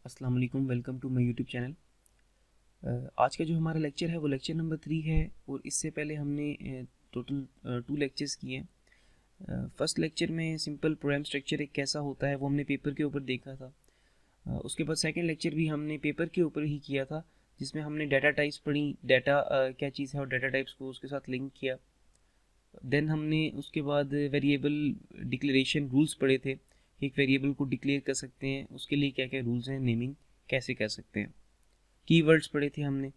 अस्सलाम वालेकुम, welcome to my YouTube channel. आज का जो हमारा लेक्चर है वो लेक्चर नंबर 3 है और इससे पहले हमने टोटल 2 लेक्चर्स किए हैं। फर्स्ट लेक्चर में सिंपल प्रोग्राम स्ट्रक्चर एक कैसा होता है वो हमने पेपर के ऊपर देखा था। उसके बाद सेकंड लेक्चर भी हमने पेपर के ऊपर ही किया था, जिसमें हमने डाटा टाइप्स पढ़ी, डाटा क्या चीज़ है और डाटा टाइप्स को उसके साथ लिंक किया। देन हमने उसके बाद वेरिएबल डिक्लेरेशन रूल्स पढ़े थे, एक वेरिएबल को डिक्लेयर कर सकते हैं, उसके लिए क्या क्या रूल्स हैं, नेमिंग कैसे कर सकते हैं, कीवर्ड्स पढ़े थे हमने।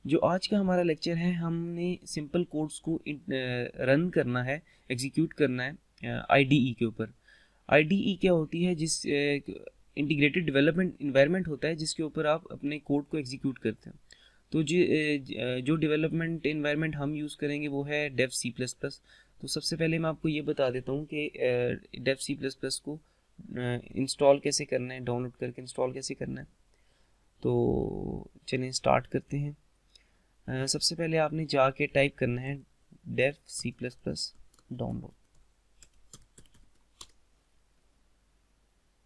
जो आज का हमारा लेक्चर है, हमने सिंपल कोड्स को रन करना है, एग्जीक्यूट करना है आईडीई के ऊपर। आईडीई क्या होती है? जिस इंटीग्रेटेड डेवलपमेंट इन्वायरमेंट होता है जिसके ऊपर आप अपने कोड को एग्जीक्यूट करते हैं। तो जो डेवलपमेंट इन्वायरमेंट हम यूज़ करेंगे वो है डेव सी प्लस प्लस। तो सबसे पहले मैं आपको ये बता देता हूँ कि डेव सी प्लस प्लस को इंस्टॉल कैसे करना है, डाउनलोड करके इंस्टॉल कैसे करना है। तो चलिए स्टार्ट करते हैं। सबसे पहले आपने जाके टाइप करना है Dev C plus plus download.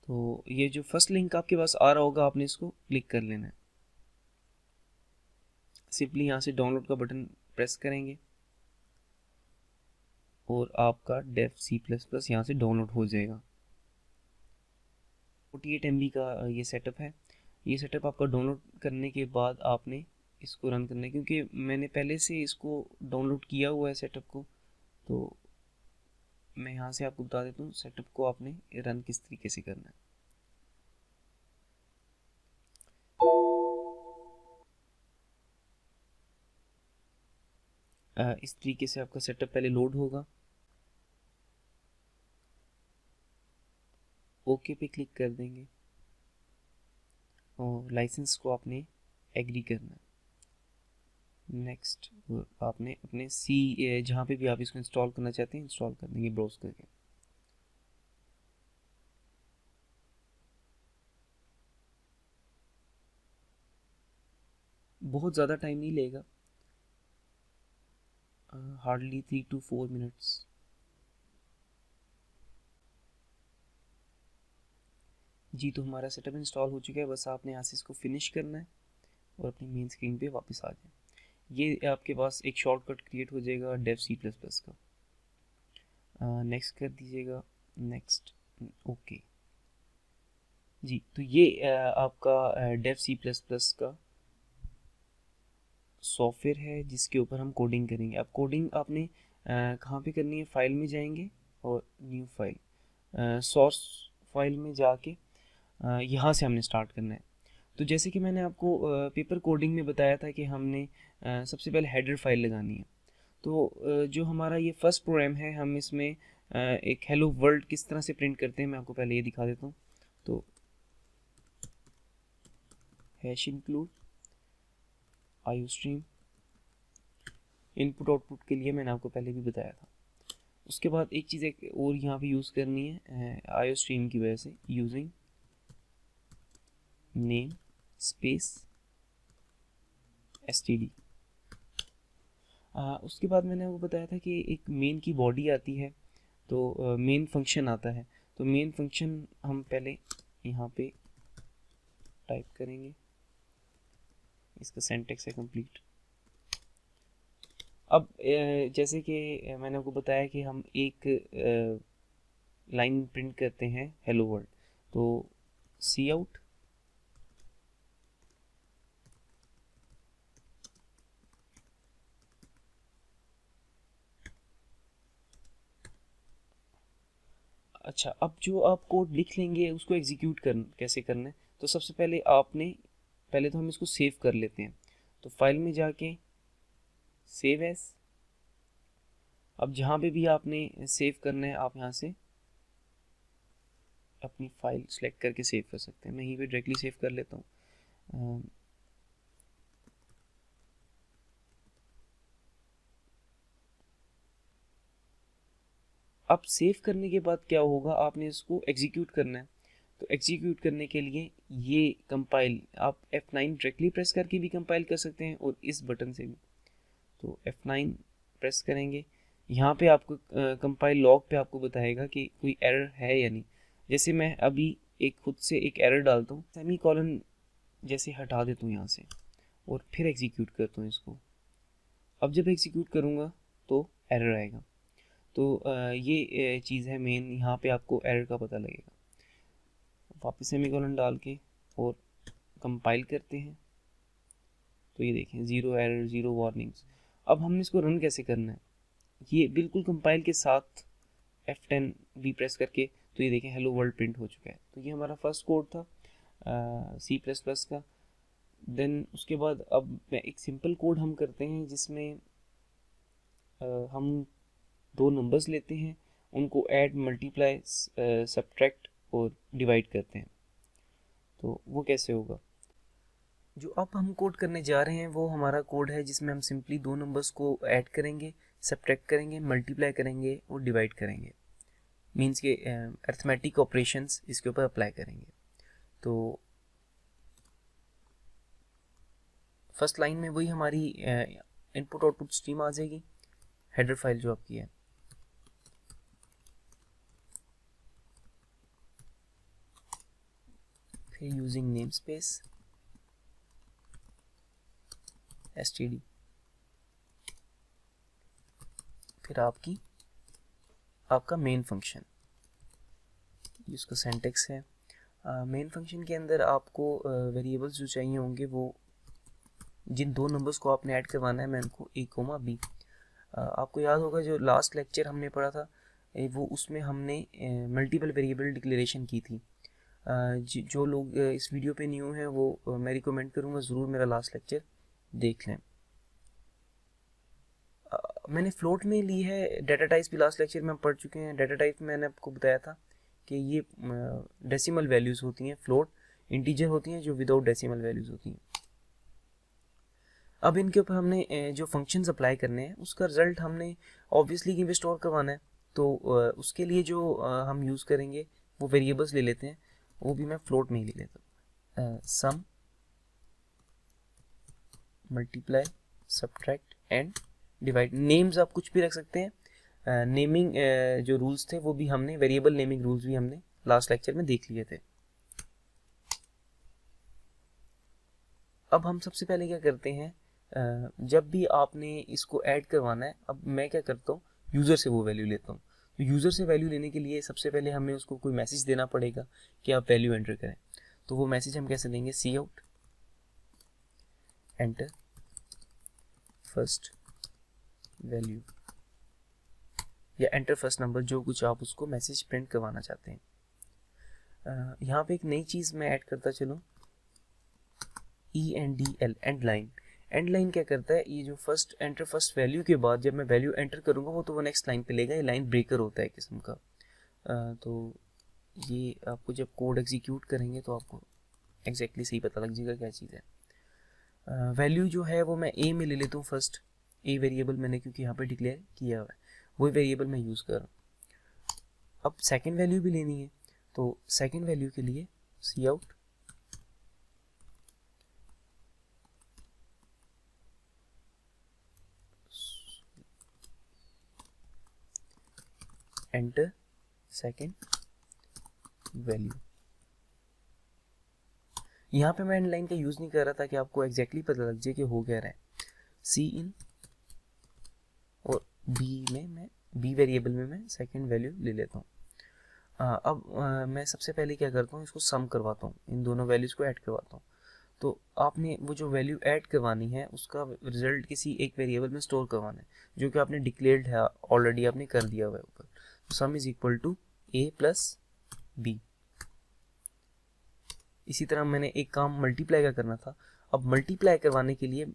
तो ये जो फर्स्ट लिंक आपके पास आ रहा होगा, आपने इसको क्लिक कर लेना है। सिंपली यहाँ से डाउनलोड का बटन प्रेस करेंगे और आपका डेव सी प्लस प्लस यहाँ से डाउनलोड हो जाएगा। 48 MB का ये सेटअप है। ये सेटअप आपका डाउनलोड करने के बाद आपने इसको रन करना है, क्योंकि मैंने पहले से इसको डाउनलोड किया हुआ है सेटअप को। तो मैं यहाँ से आपको बता देता हूँ सेटअप को आपने रन किस तरीके से करना है। इस तरीके से आपका सेटअप पहले लोड होगा। ओके पे क्लिक कर देंगे और लाइसेंस को आपने एग्री करना है। नेक्स्ट आपने अपने सी जहाँ पे भी आप इसको इंस्टॉल करना चाहते हैं इंस्टॉल कर देंगे ब्राउज करके। बहुत ज़्यादा टाइम नहीं लेगा, हार्डली 3 to 4 मिनट्स। जी, तो हमारा सेटअप इंस्टॉल हो चुका है, बस आपने यहाँ से इसको फिनिश करना है और अपनी मेन स्क्रीन पे वापस आ जाए। ये आपके पास एक शॉर्टकट क्रिएट हो जाएगा डेव सी प्लस प्लस का। नेक्स्ट कर दीजिएगा, नेक्स्ट, ओके। जी, तो ये आपका डेव सी प्लस प्लस का सॉफ्टवेयर है जिसके ऊपर हम कोडिंग करेंगे। अब कोडिंग आपने कहाँ पे करनी है? फाइल में जाएंगे और न्यू फाइल, सोर्स फाइल में जाके यहाँ से हमने स्टार्ट करना है। तो जैसे कि मैंने आपको पेपर कोडिंग में बताया था कि हमने सबसे पहले हेडर फाइल लगानी है। तो जो हमारा ये फर्स्ट प्रोग्राम है, हम इसमें एक हेलो वर्ल्ड किस तरह से प्रिंट करते हैं मैं आपको पहले ये दिखा देता हूँ। तो hash include iostream, input output के लिए मैंने आपको पहले भी बताया था। उसके बाद एक चीज़ एक और यहाँ पे यूज़ करनी है आईओस्ट्रीम की वजह से, यूजिंग नेम स्पेस std। उसके बाद मैंने आपको बताया था कि एक मेन की बॉडी आती है, तो मेन फंक्शन आता है। तो मेन फंक्शन हम पहले यहाँ पे टाइप करेंगे, इसका सिंटैक्स है कंप्लीट। अब जैसे कि मैंने आपको बताया कि हम एक लाइन प्रिंट करते हैं हेलो वर्ल्ड। तो सी आउट, अच्छा, अब जो आप कोड लिख लेंगे उसको एग्जीक्यूट कैसे करना है? तो सबसे पहले पहले तो हम इसको सेव कर लेते हैं। तो फाइल में जाके सेव एज, अब जहाँ पे भी आपने सेव करना है आप यहाँ से अपनी फाइल सेलेक्ट करके सेव कर सकते हैं। मैं यहीं पे डायरेक्टली सेव कर लेता हूँ। अब सेव करने के बाद क्या होगा, आपने इसको एग्जीक्यूट करना है। तो एग्जीक्यूट करने के लिए ये कंपाइल आप F9 डायरेक्टली प्रेस करके भी कंपाइल कर सकते हैं और इस बटन से भी। तो F9 प्रेस करेंगे, यहाँ पे आपको कंपाइल लॉग पे आपको बताएगा कि कोई एरर है या नहीं। जैसे मैं अभी एक खुद से एक एरर डालता हूँ, सेमी कॉलन जैसे हटा देता हूँ यहाँ से और फिर एग्जीक्यूट करता हूँ इसको। अब जब एग्जीक्यूट करूँगा तो एरर आएगा। तो ये चीज़ है मेन, यहाँ पे आपको एरर का पता लगेगा। वापस सेमीकोलन डाल के और कंपाइल करते हैं तो ये देखें 0 एरर 0 वार्निंग्स। अब हमने इसको रन कैसे करना है, ये बिल्कुल कंपाइल के साथ F10 भी प्रेस करके, तो ये देखें हेलो वर्ल्ड प्रिंट हो चुका है। तो ये हमारा फर्स्ट कोड था C++ का। देन उसके बाद अब एक सिंपल कोड हम करते हैं जिसमें हम दो नंबर्स लेते हैं, उनको ऐड मल्टीप्लाई सब्ट्रैक्ट और डिवाइड करते हैं। तो वो कैसे होगा, जो अब हम कोड करने जा रहे हैं वो हमारा कोड है जिसमें हम सिंपली दो नंबर्स को ऐड करेंगे, सब्ट्रैक्ट करेंगे, मल्टीप्लाई करेंगे और डिवाइड करेंगे। मीन्स के अरिथमेटिक ऑपरेशंस इसके ऊपर अप्लाई करेंगे। तो फर्स्ट लाइन में वही हमारी इनपुट आउटपुट स्ट्रीम आ जाएगी, हेडर फाइल जो आपकी है। फिर यूजिंग नेम स्पेस std, फिर आपका मेन फंक्शन, जिसका सिंटैक्स है। मेन फंक्शन के अंदर आपको वेरिएबल्स जो चाहिए होंगे वो जिन दो नंबर्स को आपने ऐड करवाना है, मैं उनको a, b। आपको याद होगा जो लास्ट लेक्चर हमने पढ़ा था वो उसमें हमने मल्टीपल वेरिएबल डिक्लेरेशन की थी। जो लोग इस वीडियो पे न्यू हैं वो मैं रिकमेंड करूँगा ज़रूर मेरा लास्ट लेक्चर देख लें। मैंने फ्लोट में ली है, डाटा टाइप्स भी लास्ट लेक्चर में हम पढ़ चुके हैं। डाटा टाइप मैंने आपको बताया था कि ये डेसिमल वैल्यूज़ होती हैं, फ्लोट इंटीजर होती हैं जो विदाउट डेसिमल वैल्यूज़ होती हैं। अब इनके ऊपर हमने जो फंक्शंस अप्लाई करने हैं उसका रिजल्ट हमने ऑब्वियसली कहीं पे स्टोर करवाना है। तो उसके लिए जो हम यूज़ करेंगे वो वेरिएबल्स ले लेते हैं, वो भी मैं फ्लोट में ही ले लेता हूँ। Sum, multiply, subtract and divide. Names आप कुछ भी रख सकते हैं। नेमिंग जो रूल्स थे वो भी हमने, वेरिएबल नेमिंग रूल्स भी हमने लास्ट लेक्चर में देख लिए थे। अब हम सबसे पहले क्या करते हैं, जब भी आपने इसको ऐड करवाना है, अब मैं क्या करता हूँ, यूज़र से वो वैल्यू लेता हूँ। तो यूज़र से वैल्यू लेने के लिए सबसे पहले हमें उसको कोई मैसेज देना पड़ेगा कि आप वैल्यू एंटर करें। तो वो मैसेज हम कैसे देंगे, सी आउट एंटर फर्स्ट वैल्यू या एंटर फर्स्ट नंबर, जो कुछ आप उसको मैसेज प्रिंट करवाना चाहते हैं। यहाँ पे एक नई चीज़ मैं ऐड करता चलूँ, ENDL, and line. And line क्या करता है, ये जो फर्स्ट एंटर फर्स्ट वैल्यू के बाद जब मैं वैल्यू एंटर करूँगा वो तो वो नेक्स्ट लाइन पे लेगा। ये लाइन ब्रेकर होता है किस्म का। तो ये आपको जब कोड एग्जीक्यूट करेंगे तो आपको एग्जैक्टली सही पता लग जाएगा क्या चीज़ है। वैल्यू जो है वो मैं ए में ले लेता हूँ फर्स्ट, ए वेरिएबल मैंने क्योंकि यहाँ पे डिक्लेयर किया हुआ है, वही वेरिएबल मैं यूज़ कर रहा हूँ। अब सेकेंड वैल्यू भी लेनी है, तो सेकेंड वैल्यू के लिए सी आउट एंटर सेकेंड वैल्यू। यहाँ पे मैं एंड लाइन का यूज़ नहीं कर रहा था कि आपको एग्जैक्टली पता लग जाए कि हो क्या रहा है। सी इन और बी में मैं, बी वेरिएबल में मैं सेकेंड वैल्यू ले लेता हूँ। अब मैं सबसे पहले क्या करता हूँ, इसको सम करवाता हूँ, इन दोनों वैल्यूज़ को ऐड करवाता हूँ। तो आपने वो जो वैल्यू ऐड करवानी है उसका रिजल्ट किसी एक वेरिएबल में स्टोर करवाना है जो कि आपने डिक्लेयर्ड है, ऑलरेडी आपने कर दिया हुआ है ऊपर। तो sum is equal to A plus B. इसी तरह मैंने एक काम मल्टीप्लाई का करना था। अब मल्टीप्लाई करवाने के लिए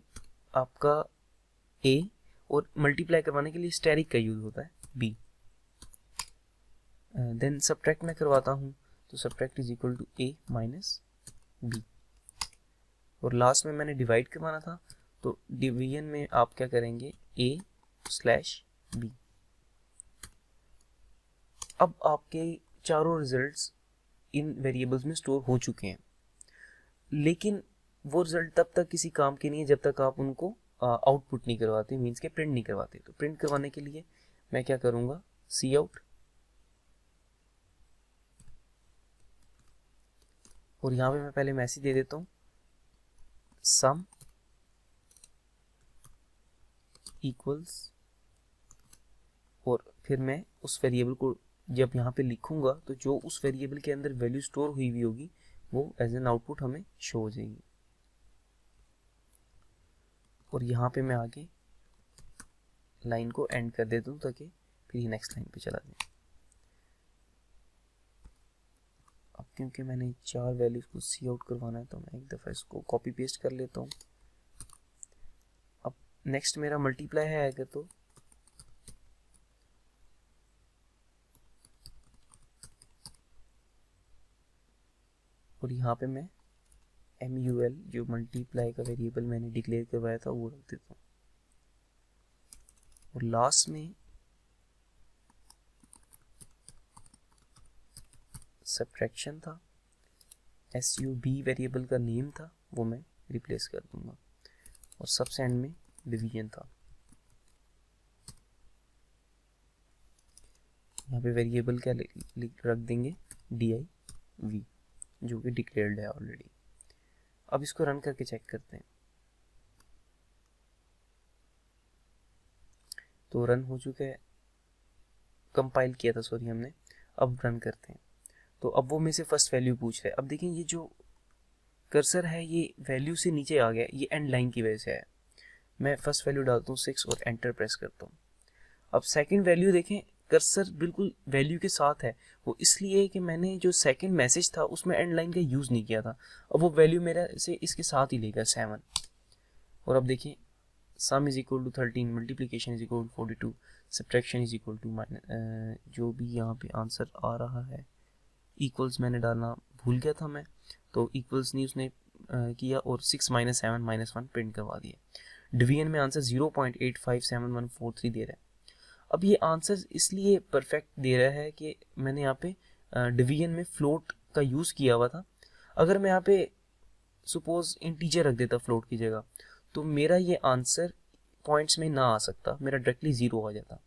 आपका ए और मल्टीप्लाई करवाने के लिए स्टेरिक का यूज़ होता है बी। देन सब्ट्रैक्ट में करवाता हूँ तो subtract is equal to A minus B. और लास्ट में मैंने डिवाइड करवाना था तो डिवीजन में आप क्या करेंगे, a स्लैश बी। अब आपके चारों रिजल्ट्स इन वेरिएबल्स में स्टोर हो चुके हैं, लेकिन वो रिजल्ट तब तक किसी काम के नहीं है जब तक आप उनको आउटपुट नहीं करवाते, मीन्स के प्रिंट नहीं करवाते। तो प्रिंट करवाने के लिए मैं क्या करूँगा, सी आउट और यहाँ पे मैं पहले मैसेज दे देता हूँ सम इक्वल्स, और फिर मैं उस वेरिएबल को जब यहाँ पे लिखूंगा तो जो उस वेरिएबल के अंदर वैल्यू स्टोर हुई हुई होगी वो एज एन आउटपुट हमें शो हो जाएगी। और यहाँ पे मैं आगे लाइन को एंड कर देता हूँ ताकि फिर नेक्स्ट लाइन पे चला जाए। अब क्योंकि मैंने 4 वैल्यूज को सी आउट करवाना है तो मैं एक दफ़ा इसको कॉपी पेस्ट कर लेता हूँ। अब नेक्स्ट मेरा मल्टीप्लाई है अगर तो और यहाँ पे मैं MUL जो मल्टीप्लाई का वेरिएबल मैंने डिक्लेयर करवाया था वो रख देता हूँ। और लास्ट में सब्ट्रैक्शन था, SUB वेरिएबल का नेम था वो मैं रिप्लेस कर दूंगा, और सबसे एंड में डिवीजन था। यहाँ पे वेरिएबल क्या रख देंगे DIV जो कि डिक्लेयर्ड है ऑलरेडी। अब इसको रन करके चेक करते हैं। तो रन हो चुका है, कंपाइल किया था सॉरी हमने। अब रन करते हैं तो अब वो में से फर्स्ट वैल्यू पूछ रहा है। अब देखें ये जो कर्सर है ये वैल्यू से नीचे आ गया, ये एंड लाइन की वजह से है। मैं फर्स्ट वैल्यू डालता हूँ 6 और एंटर प्रेस करता हूँ। अब सेकंड वैल्यू देखें कर्सर बिल्कुल वैल्यू के साथ है, वो इसलिए कि मैंने जो सेकंड मैसेज था उसमें एंड लाइन का यूज़ नहीं किया था। अब वो वैल्यू मेरा से इसके साथ ही लेगा 7। और अब देखिए sum is equal to 13, multiplication is equal to 42, subtraction is equal to minus, जो भी यहाँ पे आंसर आ रहा है इक्वल्स मैंने डालना भूल गया था मैं, तो इक्वल्स नहीं उसने किया और 6 - 7 - 1 प्रिंट करवा दिया। डिवीजन में आंसर 0.857143 दे रहा है। अब ये आंसर इसलिए परफेक्ट दे रहा है कि मैंने यहाँ पे डिवीजन में फ्लोट का यूज़ किया हुआ था। अगर मैं यहाँ पे सपोज इंटीजर रख देता फ्लोट की जगह तो मेरा ये आंसर पॉइंट्स में ना आ सकता, मेरा डायरेक्टली 0 आ जाता।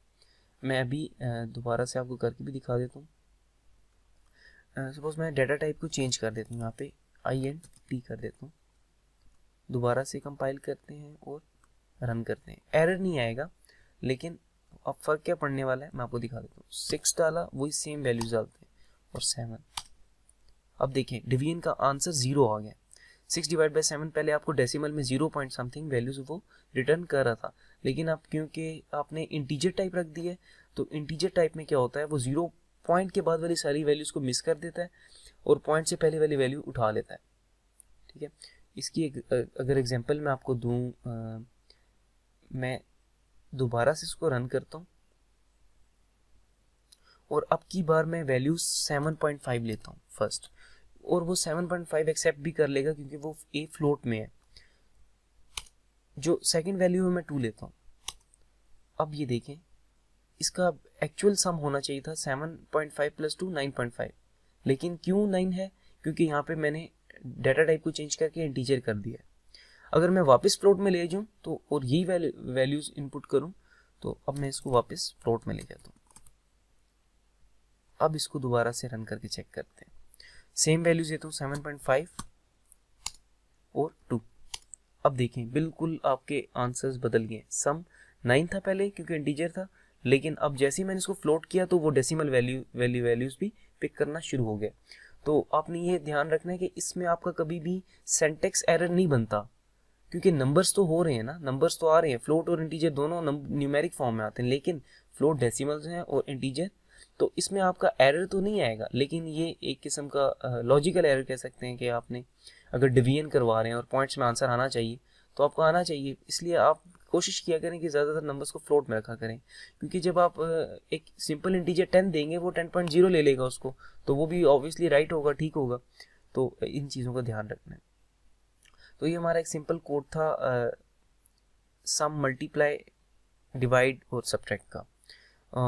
मैं अभी दोबारा से आपको करके भी दिखा देता हूँ। सपोज मैं डाटा टाइप को चेंज कर देता हूँ, यहाँ पे INT कर देता हूँ। दोबारा से कंपाइल करते हैं और रन करते हैं। एरर नहीं आएगा, लेकिन अब फ़र्क क्या पड़ने वाला है मैं आपको दिखा देता हूँ। 6 डाला वही सेम वैल्यूज डालते हैं और 7। अब देखें डिवीजन का आंसर 0 आ गया। 6/7 पहले आपको डेसिमल में 0 पॉइंट समथिंग वैल्यूज वो रिटर्न कर रहा था, लेकिन अब क्योंकि आपने इंटीजर टाइप रख दी है तो इंटीजर टाइप में क्या होता है वो 0 पॉइंट के बाद वाली सारी वैल्यूज को मिस कर देता है और पॉइंट से पहले वाली वैल्यू उठा लेता है। ठीक है, इसकी अगर एग्जांपल मैं आपको दूं, मैं दोबारा से इसको रन करता हूँ और अब की बार मैं वैल्यू 7.5 लेता हूँ फर्स्ट, और वो 7.5 एक्सेप्ट भी कर लेगा क्योंकि वो ए फ्लोट में है। जो सेकंड वैल्यू है मैं 2 लेता हूँ। अब ये देखें इसका एक्चुअल सम होना चाहिए था 7.5 + 2 9.5, लेकिन क्यों 9 है क्योंकि यहाँ पे मैंने डाटा टाइप को चेंज करके इंटीजर कर दिया है। अगर मैं वापस फ्लोट में ले जाऊँ तो और यही वैल्यूज इनपुट करूँ तो अब मैं इसको वापस फ्लोट में ले जाता हूँ। अब इसको दोबारा से रन करके चेक करते हैं। सेम वैल्यूज देता हूँ 7.5 और 2। अब देखें बिल्कुल आपके आंसर्स बदल गए। सम 9 था पहले क्योंकि इंटीजर था, लेकिन अब जैसे ही मैंने इसको फ्लोट किया तो वो डेसिमल वैल्यूज भी पिक करना शुरू हो गया। तो आपने ये ध्यान रखना है कि इसमें आपका कभी भी सिंटैक्स एरर नहीं बनता, क्योंकि नंबर्स तो हो रहे हैं ना, नंबर्स तो आ रहे हैं। फ्लोट और इंटीजर दोनों न्यूमेरिक फॉर्म में आते हैं, लेकिन फ्लोट डेसिमल्स हैं और इंटीजर, तो इसमें आपका एरर तो नहीं आएगा, लेकिन ये एक किस्म का लॉजिकल एरर कह सकते हैं कि आपने अगर डिवीजन करवा रहे हैं और पॉइंट्स में आंसर आना चाहिए तो आपको आना चाहिए। इसलिए आप कोशिश किया करें कि ज़्यादातर नंबर्स को फ्लोट में रखा करें, क्योंकि जब आप एक सिंपल इंटीजर 10 देंगे वो 10.0 ले लेगा उसको, तो वो भी ऑब्वियसली राइट होगा, ठीक होगा। तो इन चीज़ों का ध्यान रखना है। तो ये हमारा एक सिंपल कोड था सम, मल्टीप्लाई, डिवाइड और सब्ट्रैक्ट का।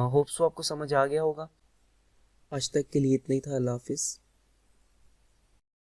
होप सो आपको समझ आ गया होगा। आज तक के लिए इतना ही था। अल्लाह हाफिज़।